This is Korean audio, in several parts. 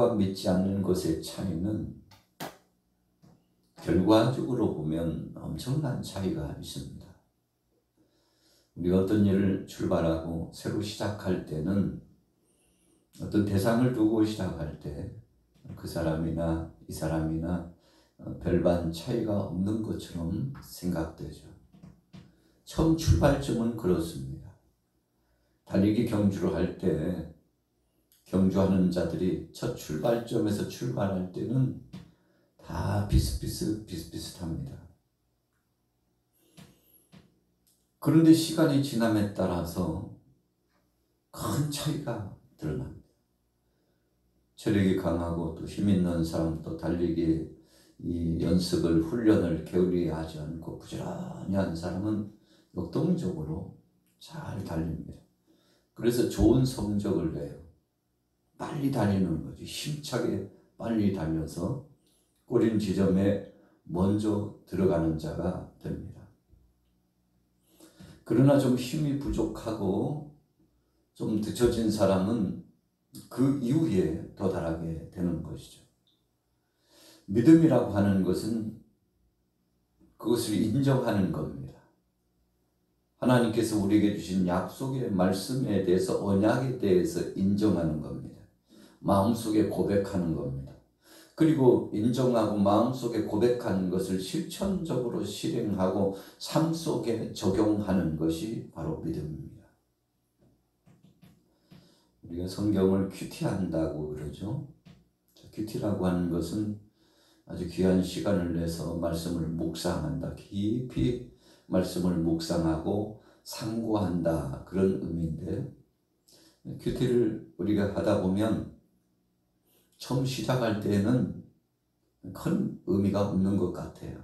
믿음과 믿지 않는 것의 차이는 결과적으로 보면 엄청난 차이가 있습니다. 우리가 어떤 일을 출발하고 새로 시작할 때는 어떤 대상을 두고 시작할 때 그 사람이나 이 사람이나 별반 차이가 없는 것처럼 생각되죠. 처음 출발점은 그렇습니다. 달리기 경주를 할 때 경주하는 자들이 첫 출발점에서 출발할 때는 다 비슷비슷합니다. 그런데 시간이 지남에 따라서 큰 차이가 드러납니다. 체력이 강하고 또 힘 있는 사람, 또 달리기 이 연습을 훈련을 게을리 하지 않고 부지런히 한 사람은 역동적으로 잘 달립니다. 그래서 좋은 성적을 내요. 빨리 달리는 거지. 힘차게 빨리 달려서 꼬린 지점에 먼저 들어가는 자가 됩니다. 그러나 좀 힘이 부족하고 좀 늦춰진 사람은 그 이후에 도달하게 되는 것이죠. 믿음이라고 하는 것은 그것을 인정하는 겁니다. 하나님께서 우리에게 주신 약속의 말씀에 대해서, 언약에 대해서 인정하는 겁니다. 마음속에 고백하는 겁니다. 그리고 인정하고 마음속에 고백하는 것을 실천적으로 실행하고 삶 속에 적용하는 것이 바로 믿음입니다. 우리가 성경을 큐티한다고 그러죠. 큐티라고 하는 것은 아주 귀한 시간을 내서 말씀을 묵상한다. 깊이 말씀을 묵상하고 상고한다. 그런 의미인데, 큐티를 우리가 하다 보면 처음 시작할 때는 큰 의미가 없는 것 같아요.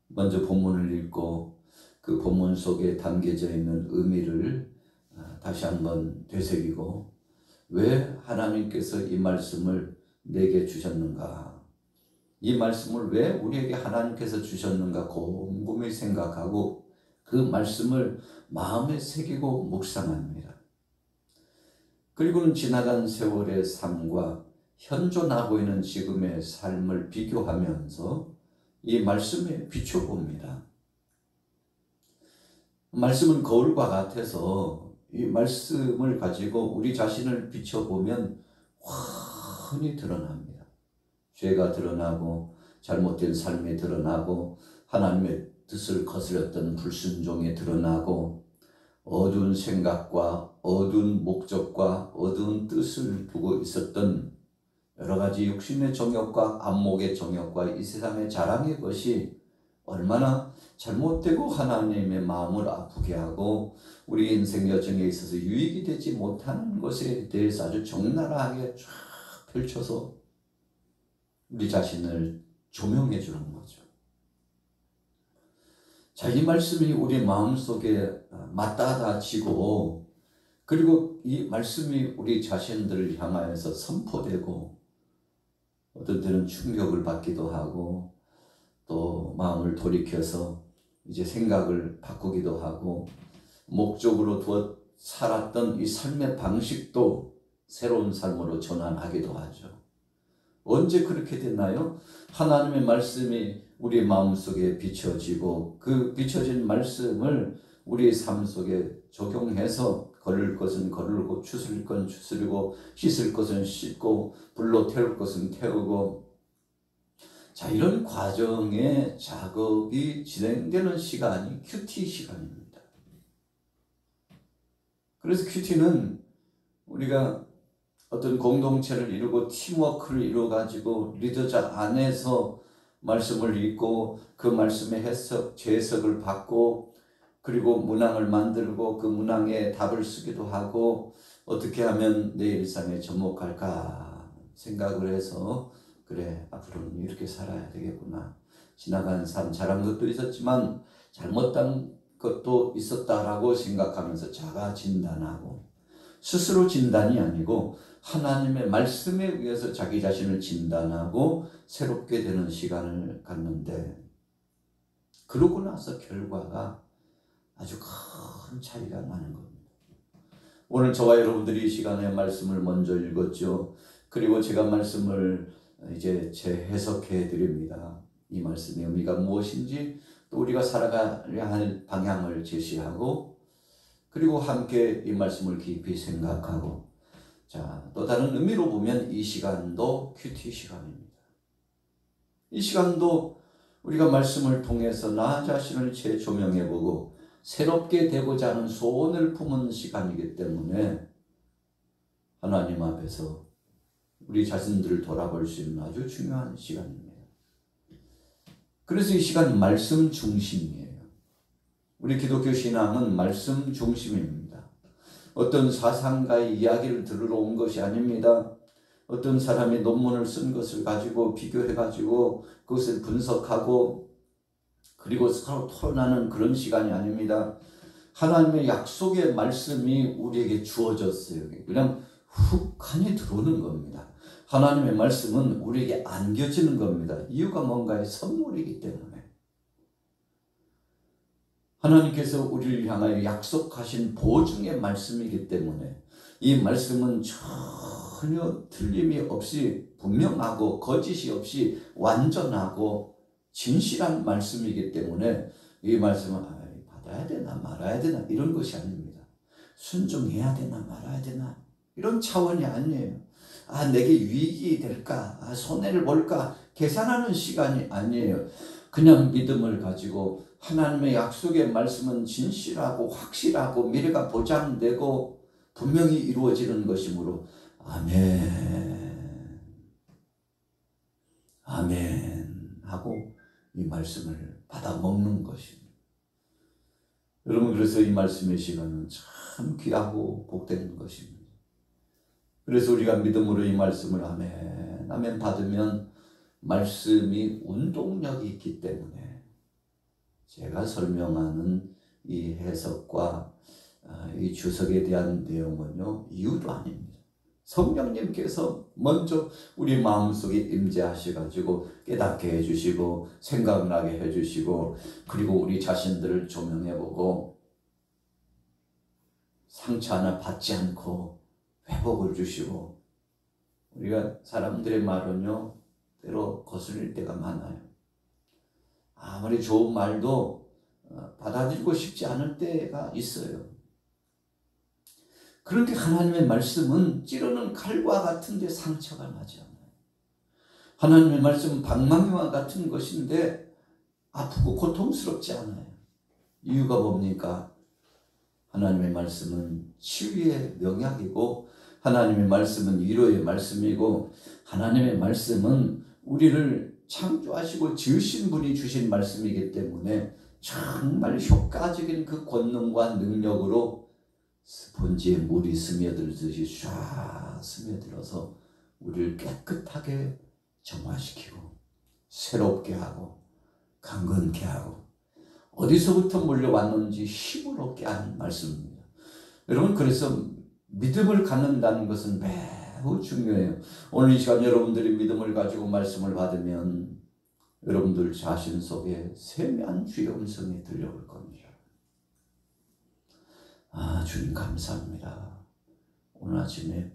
먼저 본문을 읽고 그 본문 속에 담겨져 있는 의미를 다시 한번 되새기고, 왜 하나님께서 이 말씀을 내게 주셨는가, 이 말씀을 왜 우리에게 하나님께서 주셨는가 곰곰이 생각하고 그 말씀을 마음에 새기고 묵상합니다. 그리고는 지나간 세월의 삶과 현존하고 있는 지금의 삶을 비교하면서 이 말씀에 비춰봅니다. 말씀은 거울과 같아서 이 말씀을 가지고 우리 자신을 비춰보면 훤히 드러납니다. 죄가 드러나고 잘못된 삶이 드러나고 하나님의 뜻을 거스렸던 불순종이 드러나고 어두운 생각과 어두운 목적과 어두운 뜻을 두고 있었던 여러 가지 육신의 정욕과 안목의 정욕과 이 세상의 자랑의 것이 얼마나 잘못되고 하나님의 마음을 아프게 하고 우리 인생 여정에 있어서 유익이 되지 못하는 것에 대해서 아주 적나라하게 쫙 펼쳐서 우리 자신을 조명해 주는 거죠. 자, 이 말씀이 우리 마음속에 맞닿아지고, 그리고 이 말씀이 우리 자신들을 향하여서 선포되고, 어떤 때는 충격을 받기도 하고 또 마음을 돌이켜서 이제 생각을 바꾸기도 하고, 목적으로 두어 살았던 이 삶의 방식도 새로운 삶으로 전환하기도 하죠. 언제 그렇게 됐나요? 하나님의 말씀이 우리 마음속에 비춰지고 그 비춰진 말씀을 우리의 삶 속에 적용해서 걸을 것은 걸고 추스릴 건 추스리고 씻을 것은 씻고 불로 태울 것은 태우고, 자, 이런 과정의 작업이 진행되는 시간이 큐티 시간입니다. 그래서 큐티는 우리가 어떤 공동체를 이루고 팀워크를 이루어가지고 리더자 안에서 말씀을 읽고 그 말씀의 해석, 재해석을 받고 그리고 문항을 만들고 그 문항에 답을 쓰기도 하고 어떻게 하면 내 일상에 접목할까 생각을 해서, 그래, 앞으로는 이렇게 살아야 되겠구나. 지나간 삶 잘한 것도 있었지만 잘못한 것도 있었다라고 생각하면서 자가 진단하고, 스스로 진단이 아니고 하나님의 말씀에 의해서 자기 자신을 진단하고 새롭게 되는 시간을 갖는데, 그러고 나서 결과가 아주 큰 차이가 나는 겁니다. 오늘 저와 여러분들이 이 시간에 말씀을 먼저 읽었죠. 그리고 제가 말씀을 이제 재해석해 드립니다. 이 말씀의 의미가 무엇인지 또 우리가 살아가야 할 방향을 제시하고 그리고 함께 이 말씀을 깊이 생각하고 자, 또 다른 의미로 보면 이 시간도 큐티 시간입니다. 이 시간도 우리가 말씀을 통해서 나 자신을 재조명해보고 새롭게 되고자 하는 소원을 품은 시간이기 때문에 하나님 앞에서 우리 자신들을 돌아볼 수 있는 아주 중요한 시간입니다. 그래서 이 시간 말씀 중심이에요. 우리 기독교 신앙은 말씀 중심입니다. 어떤 사상가의 이야기를 들으러 온 것이 아닙니다. 어떤 사람이 논문을 쓴 것을 가지고 비교해가지고 그것을 분석하고 그리고 서로 토론하는 그런 시간이 아닙니다. 하나님의 약속의 말씀이 우리에게 주어졌어요. 그냥 훅하니 들어오는 겁니다. 하나님의 말씀은 우리에게 안겨지는 겁니다. 이유가 뭔가의 선물이기 때문에. 하나님께서 우리를 향하여 약속하신 보증의 말씀이기 때문에 이 말씀은 전혀 틀림이 없이 분명하고 거짓이 없이 완전하고 진실한 말씀이기 때문에 이 말씀은 받아야 되나 말아야 되나 이런 것이 아닙니다. 순종해야 되나 말아야 되나 이런 차원이 아니에요. 내게 유익이 될까? 손해를 볼까? 계산하는 시간이 아니에요. 그냥 믿음을 가지고 하나님의 약속의 말씀은 진실하고 확실하고 미래가 보장되고 분명히 이루어지는 것이므로 아멘, 아멘 하고 이 말씀을 받아 먹는 것입니다. 여러분, 그래서 이 말씀의 시간은 참 귀하고 복된 것입니다. 그래서 우리가 믿음으로 이 말씀을 아멘, 아멘 받으면 말씀이 운동력이 있기 때문에 제가 설명하는 이 해석과 이 주석에 대한 내용은요, 이유도 아닙니다. 성령님께서 먼저 우리 마음속에 임재하셔가지고 깨닫게 해주시고 생각나게 해주시고 그리고 우리 자신들을 조명해보고 상처 하나 받지 않고 회복을 주시고 우리가 사람들의 말은요 때로 거슬릴 때가 많아요. 아무리 좋은 말도 받아들이고 싶지 않을 때가 있어요. 그런데 하나님의 말씀은 찌르는 칼과 같은데 상처가 나지 않아요. 하나님의 말씀은 방망이와 같은 것인데 아프고 고통스럽지 않아요. 이유가 뭡니까? 하나님의 말씀은 치유의 명약이고 하나님의 말씀은 위로의 말씀이고 하나님의 말씀은 우리를 창조하시고 지으신 분이 주신 말씀이기 때문에 정말 효과적인 그 권능과 능력으로 스펀지에 물이 스며들듯이 쫙 스며들어서 우리를 깨끗하게 정화시키고 새롭게 하고 강건케 하고 어디서부터 몰려왔는지 힘을 얻게 하는 말씀입니다. 여러분, 그래서 믿음을 갖는다는 것은 매우 중요해요. 오늘 이 시간 여러분들이 믿음을 가지고 말씀을 받으면 여러분들 자신 속에 세미한 주의 음성이 들려올 겁니다. 주님 감사합니다. 오늘 아침에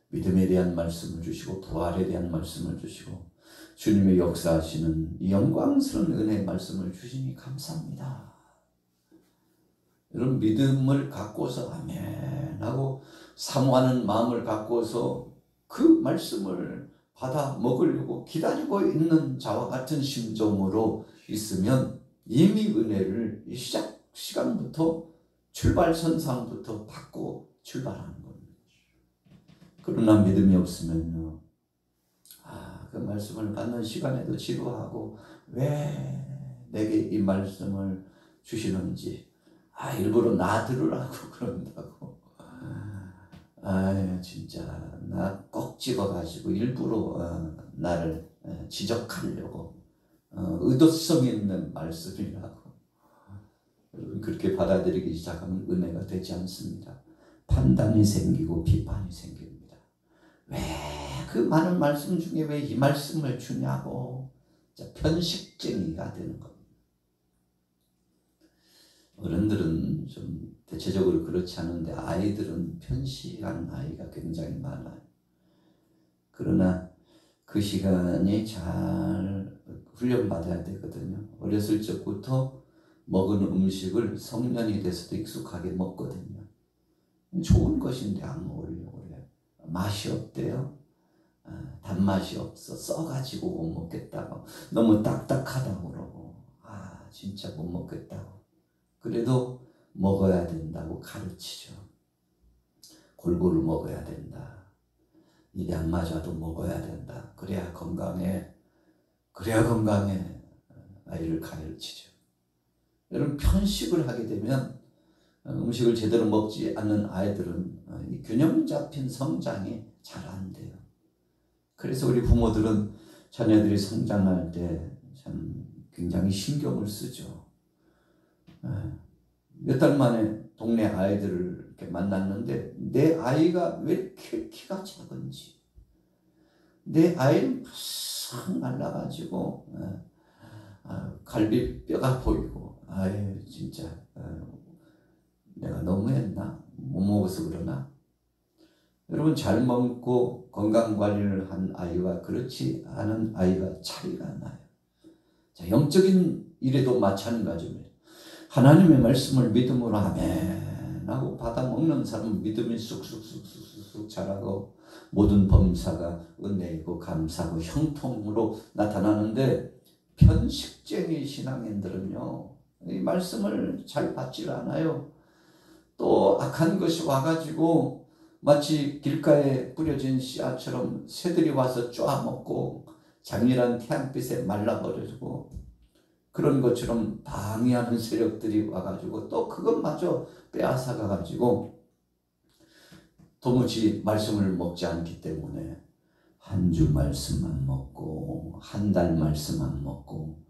믿음에 대한 말씀을 주시고 부활에 대한 말씀을 주시고 주님의 역사하시는 이 영광스러운 은혜의 말씀을 주시니 감사합니다. 여러분, 믿음을 갖고서 아멘 하고 사모하는 마음을 갖고서 그 말씀을 받아 먹으려고 기다리고 있는 자와 같은 심정으로 있으면 이미 은혜를 이 시간부터 출발선상부터 받고 출발하는 겁니다. 그러나 믿음이 없으면요, 그 말씀을 받는 시간에도 지루하고 왜 내게 이 말씀을 주시는지 일부러 나 들으라고 그런다고 진짜 나 꼭 집어가지고 일부러 나를 지적하려고 의도성 있는 말씀이라고 여러분 그렇게 받아들이기 시작하면 은혜가 되지 않습니다. 판단이 생기고 비판이 생깁니다. 왜 그 많은 말씀 중에 왜 이 말씀을 주냐고 편식쟁이가 되는 겁니다. 어른들은 좀 대체적으로 그렇지 않은데 아이들은 편식하는 아이가 굉장히 많아요. 그러나 그 시간이 잘 훈련받아야 되거든요. 어렸을 적부터 먹은 음식을 성년이 돼서도 익숙하게 먹거든요. 좋은 것인데 안 먹으려고 그래요. 맛이 없대요. 단맛이 없어 써가지고 못 먹겠다고, 너무 딱딱하다고 그러고, 진짜 못 먹겠다고. 그래도 먹어야 된다고 가르치죠. 골고루 먹어야 된다. 입에 안 맞아도 먹어야 된다. 그래야 건강해. 아이를 가르치죠. 여러분, 편식을 하게 되면 음식을 제대로 먹지 않는 아이들은 이 균형 잡힌 성장이 잘 안 돼요. 그래서 우리 부모들은 자녀들이 성장할 때 참 굉장히 신경을 쓰죠. 몇 달 만에 동네 아이들을 이렇게 만났는데 내 아이가 왜 이렇게 키가 작은지, 내 아이는 바싹 말라가지고 갈비뼈가 보이고, 진짜 내가 너무했나? 못 먹어서 그러나? 여러분, 잘 먹고 건강관리를 한 아이와 그렇지 않은 아이가 차이가 나요. 자, 영적인 일에도 마찬가지입니다. 하나님의 말씀을 믿음으로 아멘 하고 받아 먹는 사람은 믿음이 쑥쑥 자라고 모든 범사가 은혜이고 감사하고 형통으로 나타나는데, 편식쟁이 신앙인들은요, 이 말씀을 잘 받질 않아요. 또 악한 것이 와가지고 마치 길가에 뿌려진 씨앗처럼 새들이 와서 쪼아먹고 장렬한 태양빛에 말라버리고, 그런 것처럼 방해하는 세력들이 와가지고 또 그것마저 빼앗아가가지고 도무지 말씀을 먹지 않기 때문에 한 주 말씀만 먹고, 한 달 말씀 안 먹고,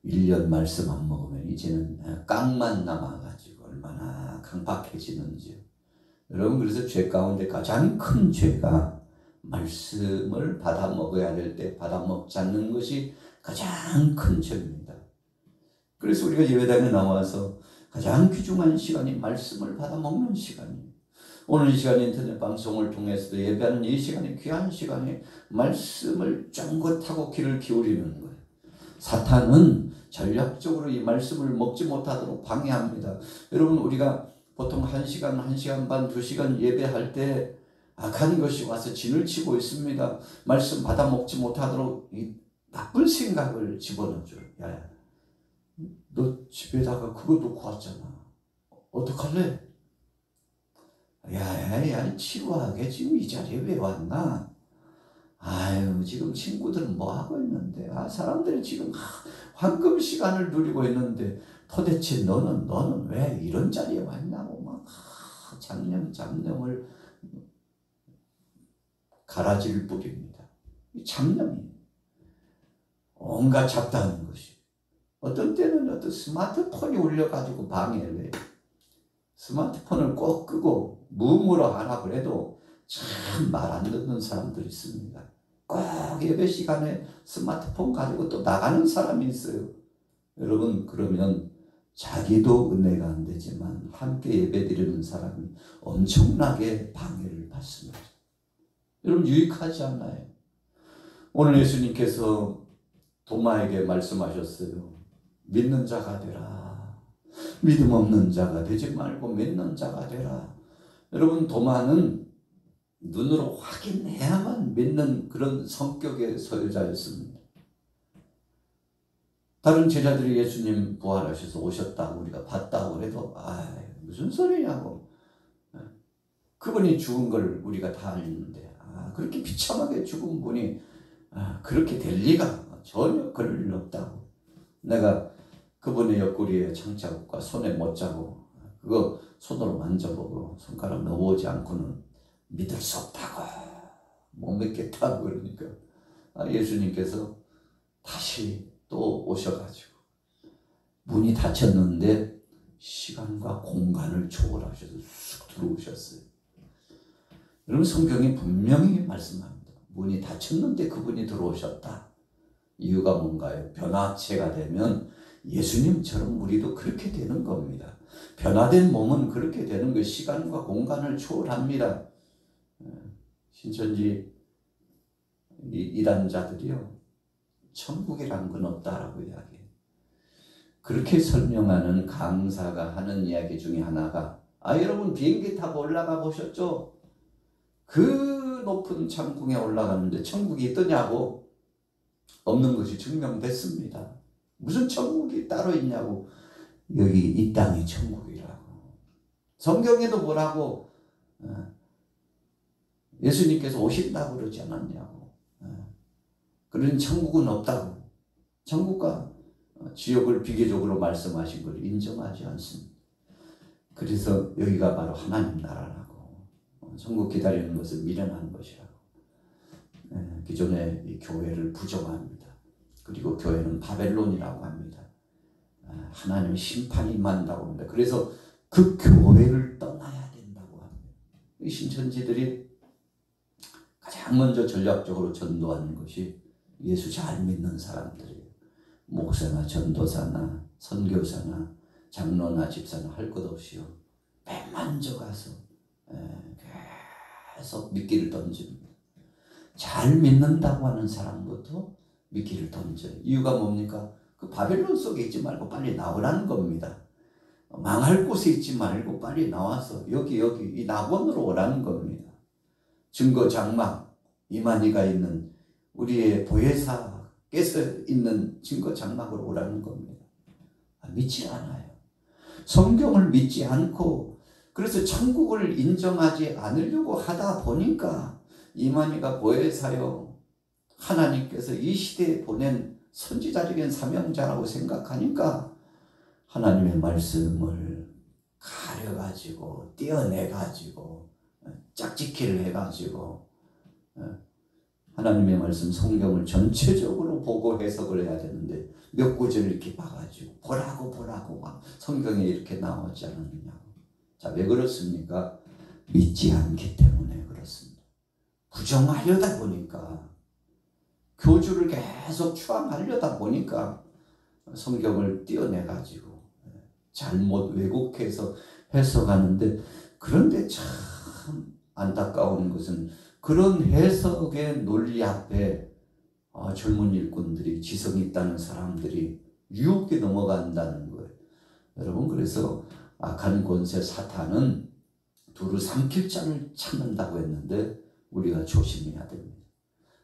1년 말씀 안 먹으면 이제는 깡만 남아가지고 얼마나 강박해지는지요. 여러분, 그래서 죄 가운데 가장 큰 죄가 말씀을 받아 먹어야 될 때 받아 먹지 않는 것이 가장 큰 죄입니다. 그래서 우리가 예배당에 나와서 가장 귀중한 시간이 말씀을 받아 먹는 시간이에요. 오늘 이 시간 인터넷 방송을 통해서도 예배하는 이 시간이 귀한 시간이 말씀을 쫑긋하고 귀를 기울이는 거예요. 사탄은 전략적으로 이 말씀을 먹지 못하도록 방해합니다. 여러분, 우리가 보통 1시간, 1시간 반, 2시간 예배할 때 악한 것이 와서 진을 치고 있습니다. 말씀 받아 먹지 못하도록 이 나쁜 생각을 집어넣어줘요. 야, 너 집에다가 그거 놓고 왔잖아. 어떡할래? 야, 치료하게 지금 이 자리에 왜 왔나? 지금 친구들은 뭐 하고 있는데, 사람들이 지금 황금 시간을 누리고 있는데 도대체 너는 왜 이런 자리에 왔냐고 막 잡념을 가라지를 뿌립니다. 이 잡념이 온갖 잡다한 것이, 어떤 때는 어떤 스마트폰이 울려가지고 방해를 해요. 스마트폰을 꼭 끄고 무음으로 하라고 해도 참 말 안 듣는 사람들이 있습니다. 꼭 예배 시간에 스마트폰 가지고 또 나가는 사람이 있어요. 여러분, 그러면 자기도 은혜가 안 되지만 함께 예배 드리는 사람이 엄청나게 방해를 받습니다. 여러분, 유익하지 않나요? 오늘 예수님께서 도마에게 말씀하셨어요. 믿는 자가 되라. 믿음 없는 자가 되지 말고 믿는 자가 되라. 여러분, 도마는 눈으로 확인해야만 믿는 그런 성격의 소유자였습니다. 다른 제자들이 예수님 부활하셔서 오셨다고 우리가 봤다고 해도 무슨 소리냐고, 그분이 죽은 걸 우리가 다 알는데 그렇게 비참하게 죽은 분이 그렇게 될 리가 전혀 그럴 리 없다고. 내가 그분의 옆구리에 창자국과 손에 못자고 그거 손으로 만져보고 손가락 넣어보지 않고는 믿을 수 없다고, 못 믿겠다고. 그러니까 예수님께서 다시 또 오셔가지고 문이 닫혔는데 시간과 공간을 초월하셔서 쑥 들어오셨어요. 여러분, 성경이 분명히 말씀합니다. 문이 닫혔는데 그분이 들어오셨다. 이유가 뭔가요? 변화체가 되면 예수님처럼 우리도 그렇게 되는 겁니다. 변화된 몸은 그렇게 되는 거, 시간과 공간을 초월합니다. 신천지 이 이단자들이요, 천국이란 건 없다라고 이야기해요. 그렇게 설명하는 강사가 하는 이야기 중에 하나가, 여러분 비행기 타고 올라가 보셨죠? 그 높은 천국에 올라가는데 천국이 있더냐고? 없는 것이 증명됐습니다. 무슨 천국이 따로 있냐고. 여기 이 땅이 천국이라고. 성경에도 뭐라고 예수님께서 오신다고 그러지 않았냐고. 그런 천국은 없다고. 천국과 지옥을 비교적으로 말씀하신 걸 인정하지 않습니다. 그래서 여기가 바로 하나님 나라라고. 천국 기다리는 것은 미련한 것이라고. 기존의 이 교회를 부정합니다. 그리고 교회는 바벨론이라고 합니다. 하나님의 심판이 임한다고 합니다. 그래서 그 교회를 떠나야 된다고 합니다. 이 신천지들이 가장 먼저 전략적으로 전도하는 것이 예수 잘 믿는 사람들이에요. 목사나 전도사나 선교사나 장로나 집사나 할 것 없이요, 배만져 가서 계속 미끼를 던집니다. 잘 믿는다고 하는 사람부터 미끼를 던져요. 이유가 뭡니까? 그 바벨론 속에 있지 말고 빨리 나오라는 겁니다. 망할 곳에 있지 말고 빨리 나와서 여기 이 낙원으로 오라는 겁니다. 증거 장막 이만희가 있는 우리의 보혜사께서 있는 증거 장막으로 오라는 겁니다. 믿지 않아요. 성경을 믿지 않고, 그래서 천국을 인정하지 않으려고 하다 보니까 이만희가 보혜사요, 하나님께서 이 시대에 보낸 선지자적인 사명자라고 생각하니까 하나님의 말씀을 가려가지고 떼어내가지고 짝짓기를 해가지고 하나님의 말씀 성경을 전체적으로 보고 해석을 해야 되는데 몇 구절을 이렇게 봐가지고 보라고 막 성경에 이렇게 나오지 않았느냐고. 자, 왜 그렇습니까? 믿지 않기 때문에 그렇습니다. 부정하려다 보니까, 교주를 계속 추앙하려다 보니까 성경을 떼어내가지고 잘못 왜곡해서 해석하는데, 그런데 참 안타까운 것은 그런 해석의 논리 앞에 젊은 일꾼들이, 지성 있다는 사람들이 유혹에 넘어간다는 거예요. 여러분, 그래서 악한 권세 사탄은 두루 삼킬 자를 찾는다고 했는데 우리가 조심해야 됩니다.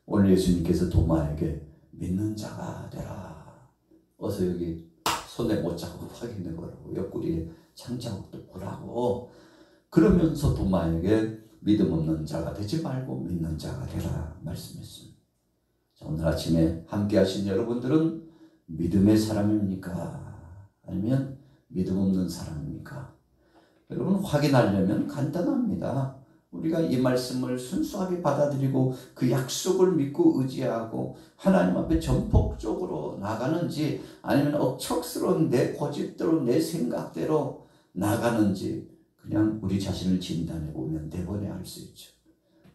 오늘 예수님께서 도마에게 믿는 자가 되라. 어서 여기 손에 못자국 확인해 보라고, 옆구리에 창자국도 보라고. 그러면서 도마에게 믿음 없는 자가 되지 말고 믿는 자가 되라 말씀했습니다. 자, 오늘 아침에 함께 하신 여러분들은 믿음의 사람입니까? 아니면 믿음 없는 사람입니까? 여러분, 확인하려면 간단합니다. 우리가 이 말씀을 순수하게 받아들이고 그 약속을 믿고 의지하고 하나님 앞에 전폭적으로 나가는지, 아니면 억척스러운 내 고집대로 내 생각대로 나가는지 그냥 우리 자신을 진단해 보면 대번에 알 수 있죠.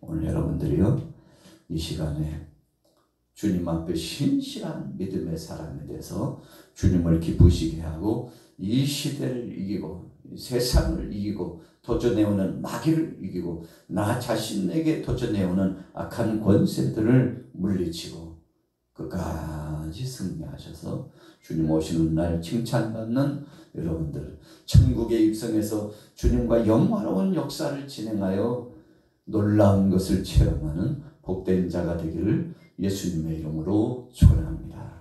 오늘 여러분들이요, 이 시간에 주님 앞에 신실한 믿음의 사람에 대해서 주님을 기쁘시게 하고 이 시대를 이기고 세상을 이기고 도전해오는 마귀를 이기고 나 자신에게 도전해오는 악한 권세들을 물리치고 끝까지 승리하셔서 주님 오시는 날 칭찬받는 여러분들, 천국에 입성해서 주님과 영화로운 역사를 진행하여 놀라운 것을 체험하는 복된 자가 되기를 예수님의 이름으로 축원합니다.